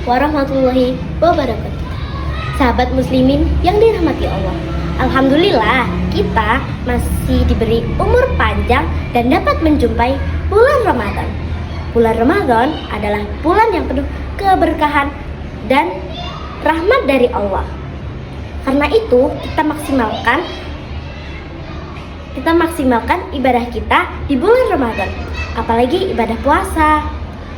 warahmatullahi wabarakatuh. Sahabat muslimin yang dirahmati Allah, alhamdulillah kita masih diberi umur panjang dan dapat menjumpai bulan Ramadan. Bulan Ramadan adalah bulan yang penuh keberkahan dan rahmat dari Allah. Karena itu kita maksimalkan ibadah kita di bulan Ramadan, apalagi ibadah puasa.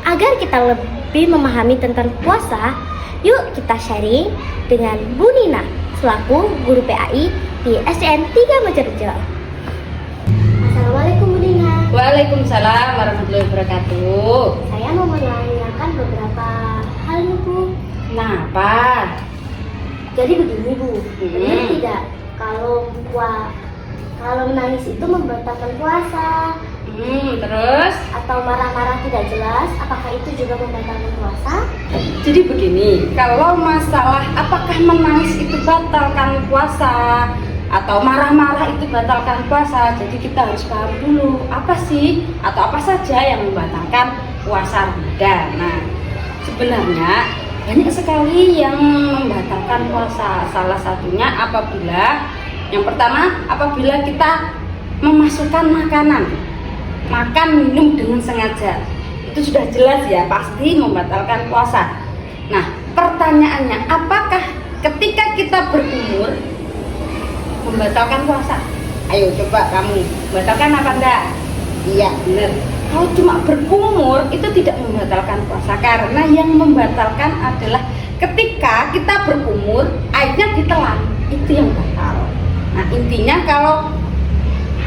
Agar kita lebih memahami tentang puasa, yuk kita sharing dengan Bu Nina selaku guru PAI di SDN 3 Mojorejo. Assalamualaikum Bu Nina. Waalaikumsalam warahmatullahi wabarakatuh. Saya mau menanyakan beberapa hal nih Bu. Kenapa? Jadi begini Bu, benar tidak kalau menangis itu membatalkan puasa? Terus? Atau marah-marah tidak jelas, apakah itu juga membatalkan puasa? Jadi begini, kalau masalah apakah menangis itu batalkan puasa atau marah-marah itu batalkan puasa, jadi kita harus paham dulu apa sih atau apa saja yang membatalkan puasa Ramadan. Nah, sebenarnya banyak sekali yang membatalkan puasa. Salah satunya yang pertama apabila kita memasukkan makan minum dengan sengaja, itu sudah jelas ya pasti membatalkan puasa. Nah, pertanyaannya, apakah ketika kita berumur membatalkan puasa? Ayo coba kamu, membatalkan apa enggak? Iya benar. Kalau cuma berumur itu tidak membatalkan puasa, karena yang membatalkan adalah ketika kita berumur airnya ditelan, itu yang batal. Nah, intinya kalau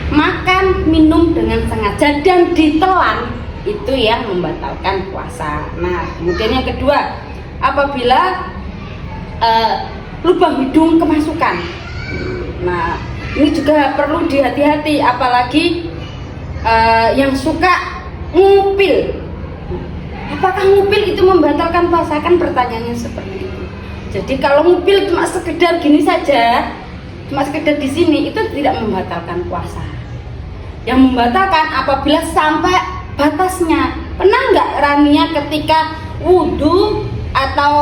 makan minum dengan sengaja dan ditelan itu yang membatalkan puasa. Nah, kemudian yang kedua, apabila lubang hidung kemasukan. Nah, ini juga perlu dihati-hati, apalagi yang suka ngupil. Apakah ngupil itu membatalkan puasa? Kan pertanyaannya seperti itu. Jadi kalau ngupil cuma sekedar gini saja, cuma sekedar di sini, itu tidak membatalkan puasa. Yang membatalkan apabila sampai batasnya. Pernah nggak Rania ketika wudhu atau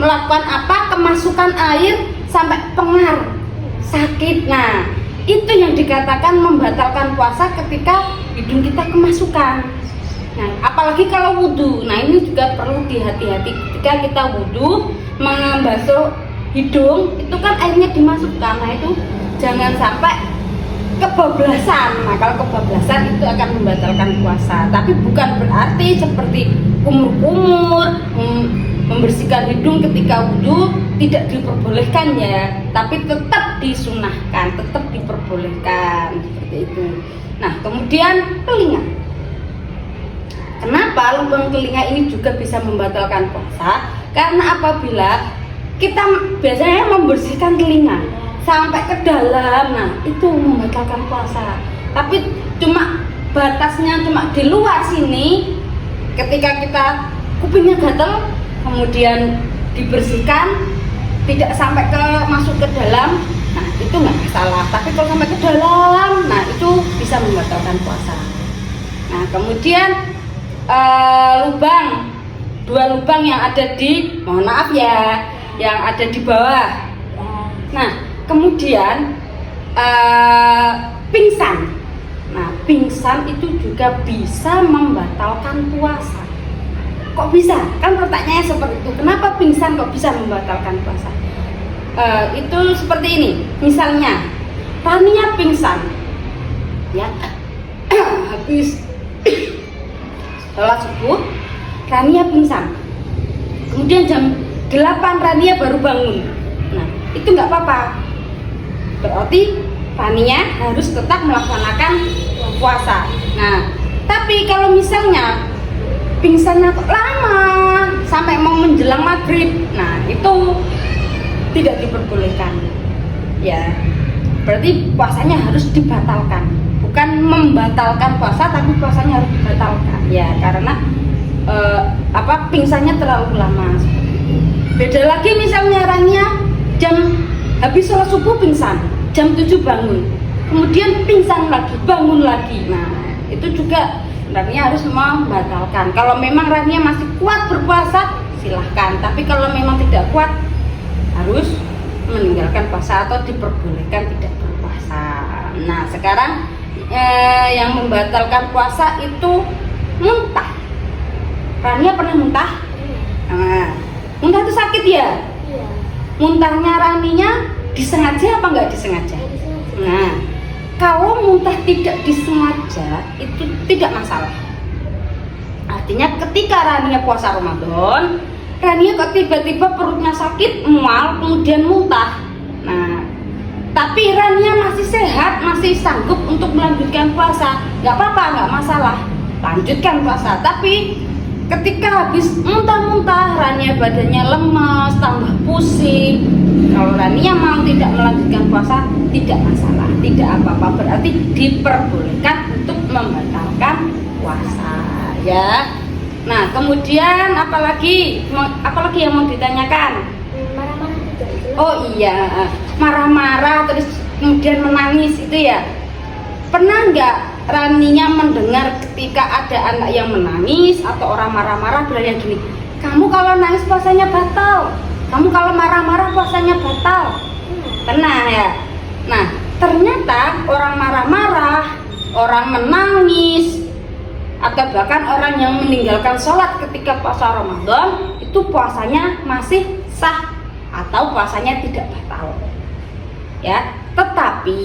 melakukan kemasukan air sampai pengar, sakit? Nah, itu yang dikatakan membatalkan puasa ketika hidung kita kemasukan. Nah, apalagi kalau wudhu. Nah, ini juga perlu dihati-hati ketika kita wudhu membasuh hidung, itu kan airnya dimasukkan. Nah, itu jangan sampai kebablasan. Nah, kalau kebablasan itu akan membatalkan puasa. Tapi bukan berarti seperti kumur-kumur, membersihkan hidung ketika wudhu tidak diperbolehkan ya, tapi tetap disunahkan, tetap diperbolehkan seperti itu. Nah, kemudian telinga. Kenapa lubang telinga ini juga bisa membatalkan puasa? Karena apabila kita biasanya membersihkan telinga sampai ke dalam, nah itu membatalkan puasa. Tapi cuma batasnya cuma di luar sini, ketika kita kupingnya gatel kemudian dibersihkan tidak sampai masuk ke dalam, nah itu nggak masalah. Tapi kalau sampai ke dalam, nah itu bisa membatalkan puasa. Nah, kemudian dua lubang yang ada di, mohon maaf ya, yang ada di bawah. Nah, kemudian pingsan. Nah, pingsan itu juga bisa membatalkan puasa. Kok bisa? Kan pertanyaannya seperti itu. Kenapa pingsan kok bisa membatalkan puasa? Itu seperti ini. Misalnya, Rania pingsan, ya, habis sholat subuh, Rania pingsan. Kemudian jam 8 Rania baru bangun. Nah, itu nggak apa-apa. Berarti Rania harus tetap melaksanakan puasa. Nah, tapi kalau misalnya pingsannya lama sampai mau menjelang maghrib, nah itu tidak diperbolehkan. Ya, berarti puasanya harus dibatalkan. Bukan membatalkan puasa, tapi puasanya harus dibatalkan. Ya, karena pingsannya terlalu lama. Beda lagi misalnya Rania habis sholat subuh pingsan, jam 7 bangun, kemudian pingsan lagi, bangun lagi. Nah, itu juga Rania harus membatalkan. Kalau memang Rania masih kuat berpuasa, silahkan. silahkan, tapi kalau memang tidak kuat harus meninggalkan puasa atau diperbolehkan tidak berpuasa. Nah sekarang yang membatalkan puasa itu muntah. Rania pernah muntah? Nah, muntah itu sakit ya? Iya. Muntahnya Raninya disengaja apa nggak disengaja? Nah, kalau muntah tidak disengaja itu tidak masalah. Artinya ketika Rania puasa Ramadan, Rania kok tiba-tiba perutnya sakit, mual, kemudian muntah. Nah, tapi Rania masih sehat, masih sanggup untuk melanjutkan puasa, nggak apa-apa, nggak masalah, lanjutkan puasa. Tapi ketika habis muntah-muntah, Rania badannya lemas, tambah pusing, kalau Rania mau tidak melanjutkan puasa, tidak masalah, tidak apa-apa, berarti diperbolehkan untuk membatalkan puasa, ya. Nah, kemudian apalagi yang mau ditanyakan? Marah-marah juga itu. Oh iya, marah-marah terus kemudian menangis itu ya. Pernah nggak Raninya mendengar ketika ada anak yang menangis atau orang marah-marah bilang gini, kamu kalau nangis puasanya batal, kamu kalau marah-marah puasanya batal? Pernah ya? Nah, ternyata orang marah-marah, orang menangis, atau bahkan orang yang meninggalkan sholat ketika puasa Ramadan itu puasanya masih sah atau puasanya tidak batal, ya, tetapi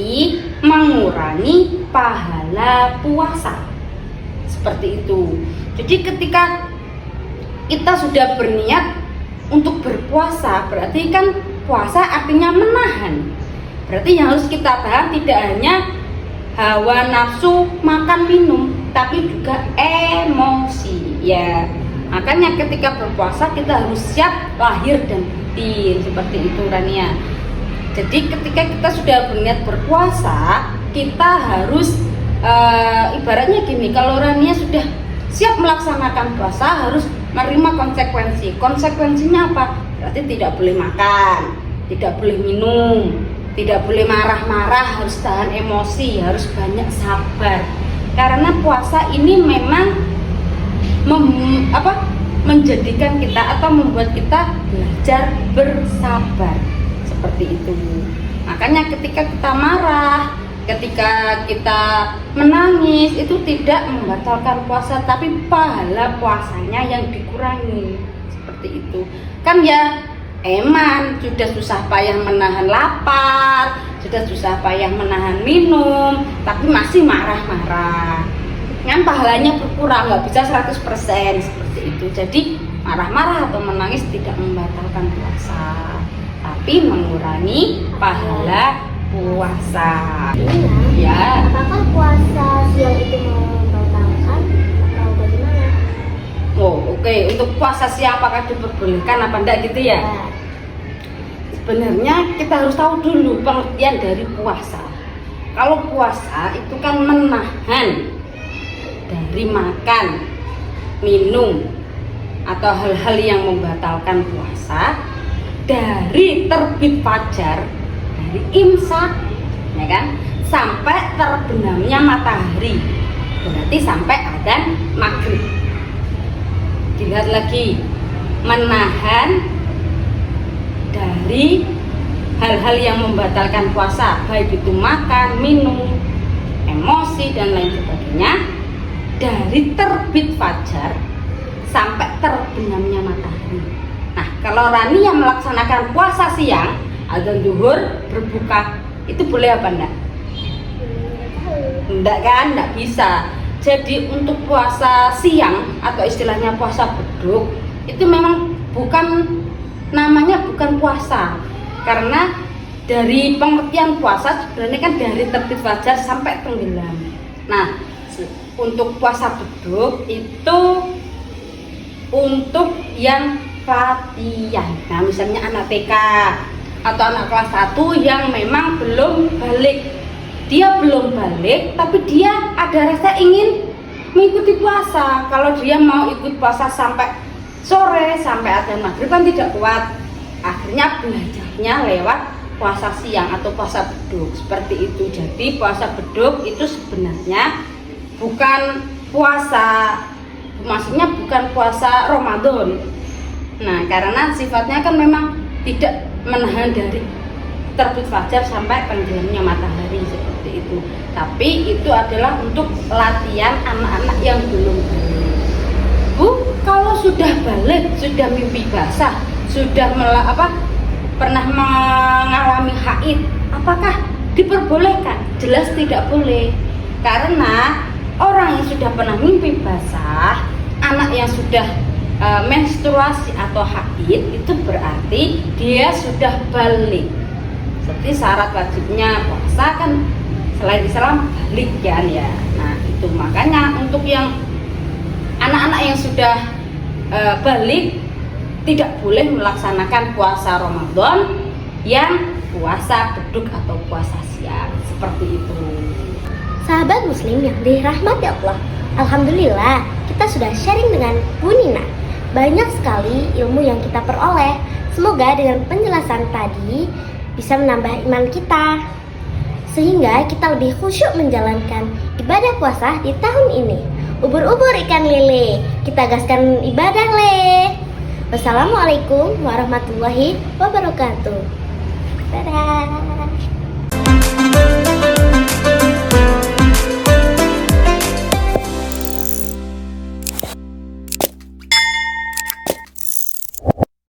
mengurangi pahala puasa seperti itu. Jadi ketika kita sudah berniat untuk berpuasa, berarti kan puasa artinya menahan. Berarti yang harus kita tahan tidak hanya hawa nafsu makan minum, tapi juga emosi, ya. Makanya ketika berpuasa kita harus siap lahir dan batin, seperti itu Rania. Jadi ketika kita sudah berniat berpuasa, kita harus ibaratnya gini, kalau Rania sudah siap melaksanakan puasa harus menerima konsekuensi. Konsekuensinya apa? Berarti tidak boleh makan, tidak boleh minum, tidak boleh marah-marah, harus tahan emosi, harus banyak sabar. Karena puasa ini memang menjadikan kita atau membuat kita belajar bersabar, seperti itu. Makanya ketika kita marah, ketika kita menangis, itu tidak membatalkan puasa, tapi pahala puasanya yang dikurangi, seperti itu. Kan ya eman, sudah susah payah menahan lapar, sudah susah payah menahan minum, tapi masih marah-marah, kan pahalanya berkurang, nggak bisa 100% seperti itu. Jadi marah-marah atau menangis tidak membatalkan puasa, tapi mengurangi pahala puasa. Ya. Apakah puasa siang itu membatalkan atau bagaimana? Oh, oke. Untuk puasa siang apakah diperbolehkan apa enggak gitu ya? Sebenarnya kita harus tahu dulu pengertian dari puasa. Kalau puasa itu kan menahan dari makan, minum, atau hal-hal yang membatalkan puasa dari terbit fajar, dari imsak, ya kan, sampai terbenamnya matahari, berarti sampai adzan maghrib. Dilihat lagi, menahan dari hal-hal yang membatalkan puasa, baik itu makan, minum, emosi dan lain sebagainya, dari terbit fajar sampai terbenamnya matahari. Nah, kalau Rani yang melaksanakan puasa siang, adzan zuhur, berbuka, itu boleh apa enggak? Enggak kan? Enggak bisa. Jadi untuk puasa siang atau istilahnya puasa beduk itu memang namanya bukan puasa, karena dari pengertian puasa sebenarnya kan dari terbit fajar sampai tenggelam. Nah, untuk puasa beduk itu untuk yang latihan. Nah, misalnya anak TK atau anak kelas 1 yang memang belum balik. Dia belum balik tapi dia ada rasa ingin mengikuti puasa. Kalau dia mau ikut puasa sampai sore, sampai adzan maghrib kan tidak kuat. Akhirnya belajarnya lewat puasa siang atau puasa beduk, seperti itu. Jadi puasa beduk itu sebenarnya bukan puasa, maksudnya bukan puasa Ramadan, Nah, karena sifatnya kan memang tidak menahan dari terbit fajar sampai tenggelamnya matahari seperti itu. Tapi itu adalah untuk latihan anak-anak yang belum balik. Bu, kalau sudah balik, sudah mimpi basah, sudah pernah mengalami haid, apakah diperbolehkan? Jelas tidak boleh. Karena orang yang sudah pernah mimpi basah, anak yang sudah menstruasi atau haid, itu berarti dia sudah balik. Seperti syarat wajibnya puasa kan selain Islam balik kan ya. Nah itu makanya untuk yang anak-anak yang sudah balik tidak boleh melaksanakan puasa Ramadan yang puasa beduk atau puasa siang seperti itu. Sahabat muslim yang dirahmati Allah, alhamdulillah kita sudah sharing dengan Bu Nina. Banyak sekali ilmu yang kita peroleh. Semoga dengan penjelasan tadi bisa menambah iman kita, sehingga kita lebih khusyuk menjalankan ibadah puasa di tahun ini. Ubur-ubur ikan lele, kita gaskan ibadah le. Wassalamualaikum warahmatullahi wabarakatuh. Dadah.